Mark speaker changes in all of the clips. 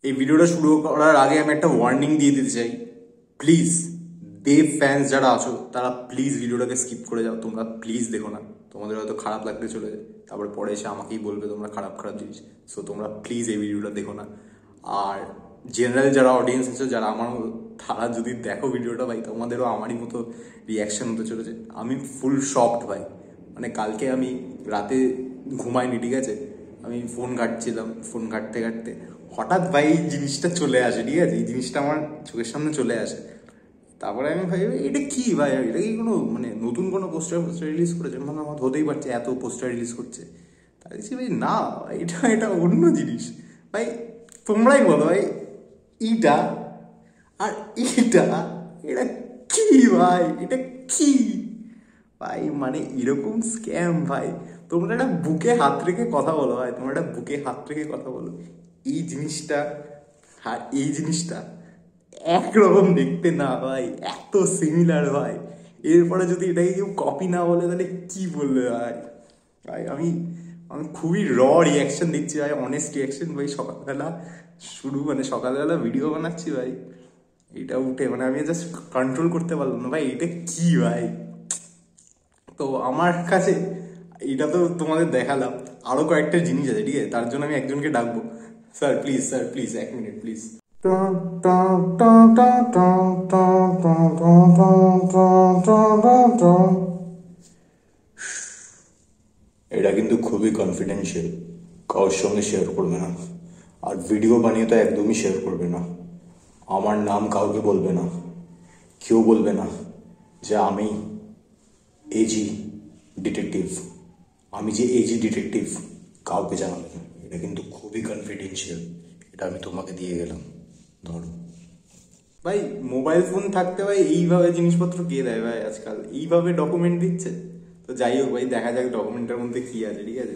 Speaker 1: এই ভিডিওটা শুরু করার আগে আমি একটা ওয়ার্নিং দিয়ে দিতে চাই। প্লিজ দেব ফ্যান্স যারা আছো তারা প্লিজ ভিডিওটাকে স্কিপ করে যাও। তোমরা প্লিজ দেখো না, তোমাদের হয়তো খারাপ লাগতে চলে যায়, তারপরে পরে এসে আমাকেই বলবে তোমরা খারাপ খারাপ জিনিস। সো তোমরা প্লিজ এই ভিডিওটা দেখো না। আর জেনারেল যারা অডিয়েন্স আছে, যারা আমার তারা যদি দেখো ভিডিওটা, ভাই তোমাদেরও আমারই মতো রিয়াকশন হতে চলেছে। আমি ফুল শকড ভাই। মানে কালকে আমি রাতে ঘুমাইনি, ঠিক আছে, আমি ফোন ঘাঁটছিলাম, ফোন ঘাঁটতে ঘাঁটতে হঠাৎ ভাই এই জিনিসটা চলে আসে, ঠিক আছে, এই জিনিসটা আমার চোখের সামনে চলে আসে। তারপরে আমি ভাই এটা কি ভাই, এটা কি কোনো মানে নতুন কোনো পোস্টার রিলিজ করেছে? মানে আমার হতেই পারছে এত পোস্টার রিলিজ করছে। তাই দেখছি ভাই না, এটা এটা অন্য জিনিস। ভাই তোমরাই বলো ভাই, ইটা আর এটা এটা কি ভাই, এটা কি ভাই? মানে এরকম স্ক্যাম ভাই। তোমরা একটা বুকে হাত রেখে কথা বলো ভাই, তোমরা একটা বুকে হাত রেখে কথা বলো। এই জিনিসটা আর এই জিনিসটা একরকম দেখতে না ভাই, এত সিমিলার ভাই। এরপরে যদি এটাকে কেউ কপি না বলে তাহলে কি বলবে ভাই? ভাই আমি আমি খুবই রিয়াকশন দিচ্ছি ভাই, অনেস্ট রিয়াকশন ভাই। সকালবেলা মানে সকালবেলা ভিডিও বানাচ্ছি ভাই, এটা উঠে মানে আমি জাস্ট কন্ট্রোল করতে পারলাম না ভাই, এটা কি ভাই? তো আমার কাছে এটা তো তোমাদের দেখালাম, আরো কয়েকটা জিনিস আছে, ঠিক আছে, তার জন্য আমি একজনকে ডাকবো। Sir please 1 minute please. এটা কিন্তু খুবই কনফিডেন্সিয়াল, কারোর সঙ্গে শেয়ার করবে না। আর ভিডিও বানিয়ে তো একদমই শেয়ার করবে না। আমার নাম কাউকে বলবে না, কেউ বলবে না যে আমি এজি ডিটেকটিভ। আমি যে এজি ডিটেকটিভ কাউকে জানাবে না। এটা কিন্তু খুবই কনফিডেন্সিয়াল, এটা আমি তোমাকে দিয়ে গেলাম। ধরো ভাই, মোবাইল ফোন থাকতে ভাই এইভাবে জিনিসপত্র কে দেয় ভাই আজকাল? এইভাবে ডকুমেন্ট দিচ্ছে। তো যাই হোক ভাই, দেখা যাক ডকুমেন্টের মধ্যে কি আছে, ঠিক আছে।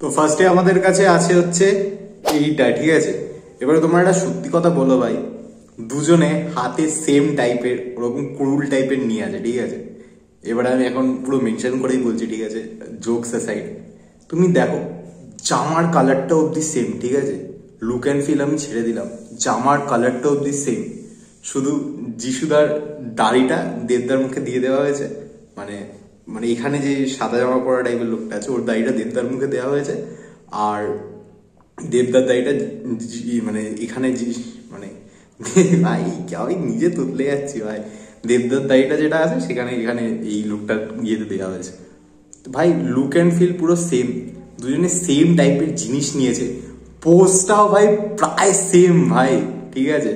Speaker 1: তো ফার্স্টে আমাদের কাছে আছে হচ্ছে এইটা, ঠিক আছে। এবারে তোমার একটা সত্যি কথা বলো ভাই, দুজনে হাতে সেম টাইপের ওরকম কুরুল টাইপের নিয়ে আছে, ঠিক আছে। এবারে আমি এখন পুরো মেনশন করেই বলছি, ঠিক আছে, জোকস অ্যাসাইড। তুমি দেখো জামার কালারটা অব্দি সেম, ঠিক আছে। লুক অ্যান্ড ফিল আমি ছেড়ে দিলাম, জামার কালারটা অব্দি সেম। শুধু যিশুদার দাড়িটা দেবদার মুখে দিয়ে দেওয়া হয়েছে। মানে মানে এখানে যে সাদা জামা পরা টাইপের লোকটা আছে, ওর দাড়িটা দেবদার মুখে দেওয়া হয়েছে। আর দেবদার দাড়িটা মানে এখানে মানে ভাই আমি নিজে তুতলে যাচ্ছি ভাই। দেবদার দাড়িটা যেটা আছে সেখানে এখানে এই লুকটা ইয়েতে দেওয়া হয়েছে। ভাই লুক অ্যান্ড ফিল পুরো সেম, দুজনে সেম টাইপের জিনিস নিয়েছে। পোস্টটাও ভাই প্রায় সেম ভাই, ঠিক আছে।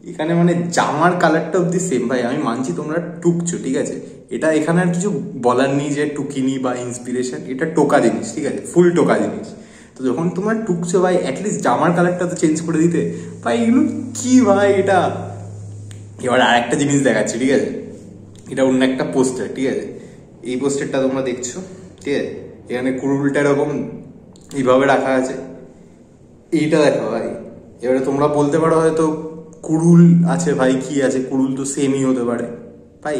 Speaker 1: এখানে মানে জামার কালারটা অব্দি সেম ভাই। আমি মানছি তোমরা টুকছো, ঠিক আছে, এটা এখানে আর কিছু বলার নেই যে টুকিনি বা ইন্সপিরেশন, এটা টোকা জিনিস, ঠিক আছে, ফুল টোকা জিনিস। তো যখন তোমরা টুকছো ভাই, অ্যাটলিস্ট জামার কালারটা তো চেঞ্জ করে দিতে ভাই। এগুলো কি ভাই এটা? এবার আর একটা জিনিস দেখাচ্ছি, ঠিক আছে, এটা অন্য একটা পোস্টার, ঠিক আছে। এই পোস্টারটা তোমরা দেখছো, ঠিক আছে, এখানে কুড়ুলটা এরকম এইভাবে রাখা আছে। এইটা দেখো ভাই, এবারে তোমরা বলতে পারো হয়তো কুড়ুল আছে ভাই, কি আছে, কুড়ুল তো সেমই হতে পারে ভাই।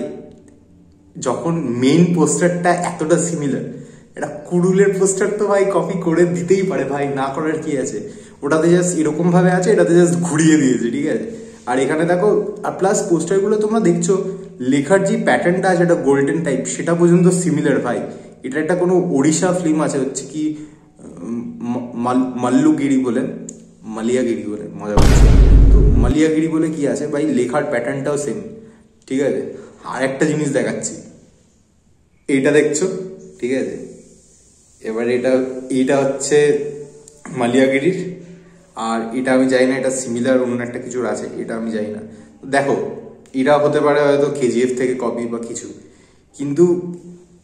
Speaker 1: যখন মেইন পোস্টারটা এতটা সিমিলার, এটা কুড়ুলের পোস্টার তো ভাই কপি করে দিতেই পারে ভাই, না করার কি আছে? ওটাতে জাস্ট এরকম ভাবে আছে, এটাতে জাস্ট ঘুরিয়ে দিয়েছে, ঠিক আছে। আর এখানে দেখো, আর প্লাস পোস্টারগুলো তোমরা দেখছো, লেখার যে প্যাটার্নটা আছে, এটা গোল্ডেন টাইপ, সেটা পর্যন্ত সিমিলার ভাই। এটা একটা কোনো ওড়িশা ফিল্ম আছে, হচ্ছে কি মাল্লুগিরি বলে, মালিয়াগিরি বলে, মজা করছে। তো মালিয়াগিরি বলে কি আছে ভাই, লেখার প্যাটার্নটাও সেম, ঠিক আছে। আর একটা জিনিস দেখাচ্ছি, এইটা দেখছো, ঠিক আছে। এবার এইটা হচ্ছে মালিয়াগিরির, আর এটা আমি জানি না, এটা সিমিলার অন্য একটা কিছুর আছে, এটা আমি জানি না। দেখো এরা হতে পারে হয়তো কেজিএফ থেকে কপি বা কিছু, কিন্তু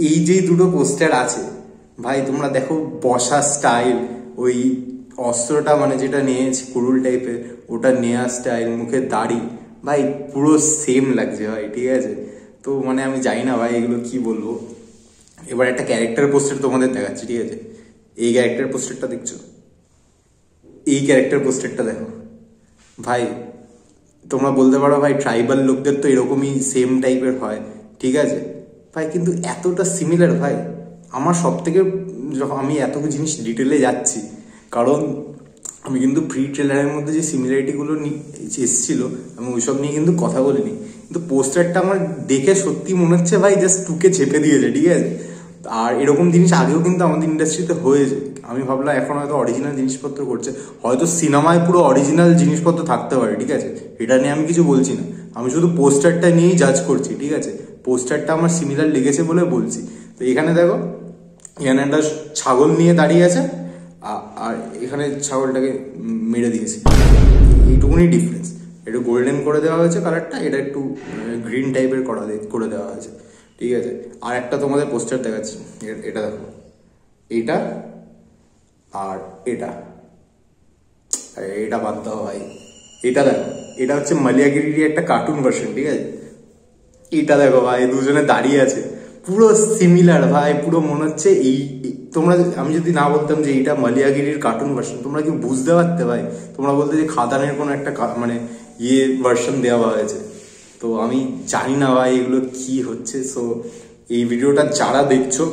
Speaker 1: এই যে দুটো পোস্টার আছে ভাই, তোমরা দেখো বসা স্টাইল, ওই অস্ত্রটা মানে যেটা নিয়েছে কুরুল টাইপের, ওটা নেওয়া স্টাইল, মুখের দাড়ি, ভাই পুরো সেম লাগছে ভাই, ঠিক আছে। তো মানে আমি জানি না ভাই এগুলো কি বলবো। এবার একটা ক্যারেক্টার পোস্টার তোমাদের দেখাচ্ছি, ঠিক আছে। এই ক্যারেক্টার পোস্টারটা দেখছো, এই ক্যারেক্টার পোস্টারটা দেখো ভাই। তোমরা বলতে পারো ভাই ট্রাইবাল লোকদের তো এরকমই সেম টাইপের হয়, ঠিক আছে ভাই, কিন্তু এতটা সিমিলার ভাই। আমার সব থেকে, যখন আমি এত জিনিস ডিটেলে যাচ্ছি, কারণ আমি কিন্তু প্রি ট্রেলারের মধ্যে যে সিমিলারিটিগুলো এসেছিল আমি ওইসব নিয়ে কিন্তু কথা বলিনি, কিন্তু পোস্টারটা আমার দেখে সত্যি মনে হচ্ছে ভাই জাস্ট টুকে চেপে দিয়েছে, ঠিক আছে। আর এরকম জিনিস আগেও কিন্তু আমাদের ইন্ডাস্ট্রিতে হয়েছে। আমি ভাবলাম এখন হয়তো অরিজিনাল জিনিসপত্র করছে, হয়তো সিনেমায় পুরো অরিজিনাল জিনিসপত্র থাকতে পারে, ঠিক আছে, এটা নিয়ে আমি কিছু বলছি না, আমি শুধু পোস্টারটা নিয়েই জাজ করছি, ঠিক আছে। পোস্টারটা আমার সিমিলার লেগেছে বলে বলছি। তো এখানে দেখো, এখানে একটা ছাগল নিয়ে দাঁড়িয়ে আছে, আর এখানে ছাগলটাকে মেরে দিয়েছে, এইটুকুনি ডিফারেন্স। একটু গোল্ডেন করে দেওয়া হয়েছে কালারটা, এটা একটু গ্রিন টাইপের করে দেওয়া হয়েছে, ঠিক আছে। আর একটা তোমাদের পোস্টার দেখাচ্ছি, এটা দেখো, এটা আর এটা বাদ দাও ভাই, এটা দেখো, এটা হচ্ছে মালিয়াগিরির একটা কার্টুন ভার্সন, ঠিক আছে। এটা দেখো ভাই, দুজনে দাঁড়িয়ে আছে, পুরো সিমিলার ভাই, পুরো মনে হচ্ছে এই তোমরা, আমি যদি না বলতাম যে এটা মালিয়াগিরির কার্টুন ভার্সন, তোমরা কি বুঝতে পারতে ভাই? তোমরা বলতে যে খাদানের কোনো একটা মানে ভার্সন দেওয়া হয়েছে। তো আমি জানি না ভাই এগুলো কি হচ্ছে। সো এই ভিডিওটা যারা দেখছো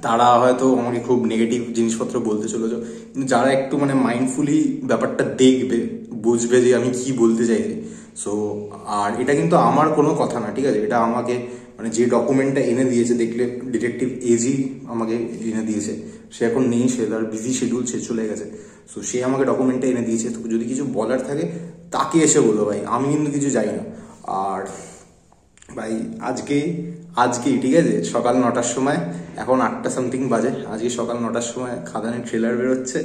Speaker 1: তারা হয়তো আমাকে খুব নেগেটিভ জিনিসপত্র বলতে চলেছো, কিন্তু যারা একটু মানে মাইন্ডফুলি ব্যাপারটা দেখবে, বুঝবে যে আমি কি বলতে চাইছি। সো আর এটা কিন্তু আমার কোনো কথা না, ঠিক আছে, এটা আমাকে মানে যে ডকুমেন্টটা এনে দিয়েছে, দেখলে ডিটেকটিভ এজি আমাকে এনে দিয়েছে, সে এখন নেই, সে তার বিজি শিডিউল, সে চলে গেছে। সো সে আমাকে ডকুমেন্টটা এনে দিয়েছে। তো যদি কিছু বলার থাকে তাকে এসে বলো ভাই, আমি কিন্তু কিছু জানি না। আর ভাই আজকেই ঠিক আছে, সকাল 9টার সময়, এখন 8টা সামথিং বাজে, আজকে সকাল 9টার সময় খাদানের ট্রেলার বেরোচ্ছে,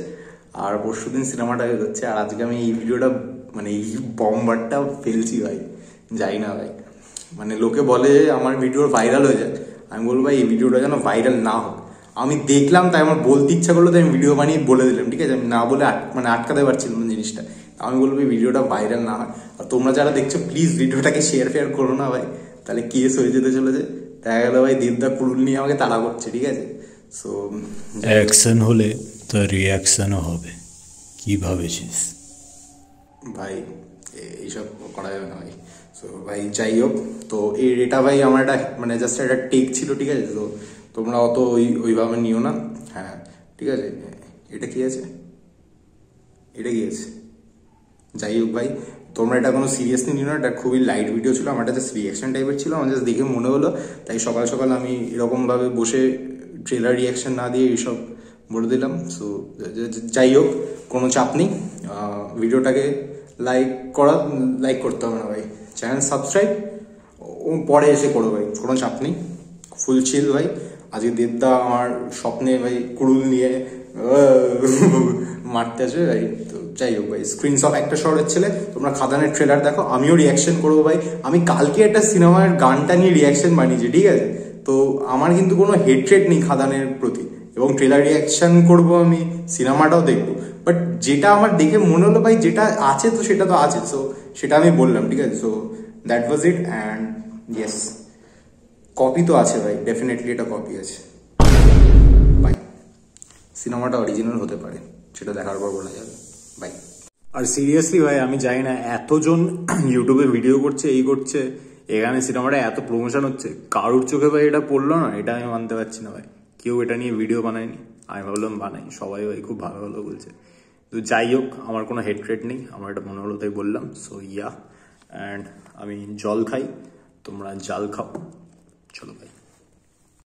Speaker 1: আর পরশুদিন সিনেমাটা বেরোচ্ছে, আর আজকে আমি এই ভিডিওটা মানে এই বম্বারটা ফেলছি ভাই, যাই না ভাই, মানে লোকে বলে আমার ভিডিও ভাইরাল হয়ে যায়, আমি বলবো ভাই এই ভিডিওটা যেন ভাইরাল না হোক। আমি দেখলাম তাই আমার বলতে ইচ্ছা করলো, তাই আমি ভিডিও বানিয়ে বলে দিলাম, ঠিক আছে, আমি না বলে মানে আটকাতে পারছিলাম না জিনিসটা। আমি বলবো এই ভিডিওটা ভাইরাল না হয়। আর তোমরা যারা দেখছো প্লিজ ভিডিওটাকে শেয়ার করো না ভাই, তাহলে কেস হয়ে যেতে চলেছে। দেখা গেল ভাই দেবদা কুড়ুল নিয়ে আমাকে তাড়া করছে, ঠিক আছে। সো
Speaker 2: অ্যাকশন হলে তার রিয়াকশনও হবে, কি ভাবেছিস
Speaker 1: ভাই? এইসব করা যাবে না ভাই। সো ভাই যাই হোক, তো এটা ভাই আমার একটা মানে জাস্ট একটা টেক ছিল, ঠিক আছে। তো তোমরা অত ওইভাবে নিও না, হ্যাঁ ঠিক আছে। এটা কি আছে, যাই হোক ভাই, তোমরা এটা কোনো সিরিয়াসলি নিও না, এটা খুবই লাইট ভিডিও ছিল, আমার জাস্ট রিয়াকশন টাইপের ছিল, আমার জাস্ট দেখে মনে হলো, তাই সকাল সকাল আমি এরকমভাবে বসে ট্রেলার রিয়াকশন না দিয়ে এইসব বলে দিলাম। সো যাই হোক, কোনো চাপ নেই, ভিডিওটাকে লাইক করতে হবে না ভাই, চ্যানেল সাবস্ক্রাইব পরে এসে করো ভাই, কোনো চাপ নেই, ফুল চিল ভাই। আজকে দেবদা আমার স্বপ্নে ভাই কুড়ুল নিয়ে মারতে আসবে ভাই। তো যাই হোক ভাই, স্ক্রিনশট একটা শহরের ছেলে, তোমরা খাদানের ট্রেলার দেখো, আমিও রিয়াকশন করবো ভাই। আমি কালকে একটা সিনেমার গানটা নিয়ে রিয়াকশন বানিয়েছি, ঠিক আছে। তো আমার কিন্তু কোনো হেট্রেট নেই খাদানের প্রতি, এবং ট্রেলার রিয়াকশন করব, আমি সিনেমাটাও দেখবো, বাট যেটা আমার দেখে মনে হলো ভাই যেটা আছে তো সেটা তো আছে, সো সেটা আমি বললাম, ঠিক আছে। So that was it, and yes, copy তো আছে ভাই, ডেফিনেটলি এটা কপি আছে ভাই, সিনেমাটা অরিজিনাল হতে পারে, সেটা দেখার পর বলা যাবে ভাই। আর সিরিয়াসলি ভাই আমি জানি না, এতজন ইউটিউবে ভিডিও করছে, এই করছে, এখানে সিনেমাটা এত প্রমোশন হচ্ছে, কারুর চোখে ভাই এটা পড়লো না, এটা আমি মানতে পারছি না ভাই। কেউ এটা নিয়ে ভিডিও বানায়নি, আমি ভাবলাম বানাই, সবাই ভাই খুব ভালো ভালো বলছে। তো যাই হোক, আমার কোনো হেট্রেট নেই, আমার এটা মনে হলো তাই বললাম। সো ইয়া, অ্যান্ড আমি জল খাই, তোমরা জাল খাও, চলো ভাই।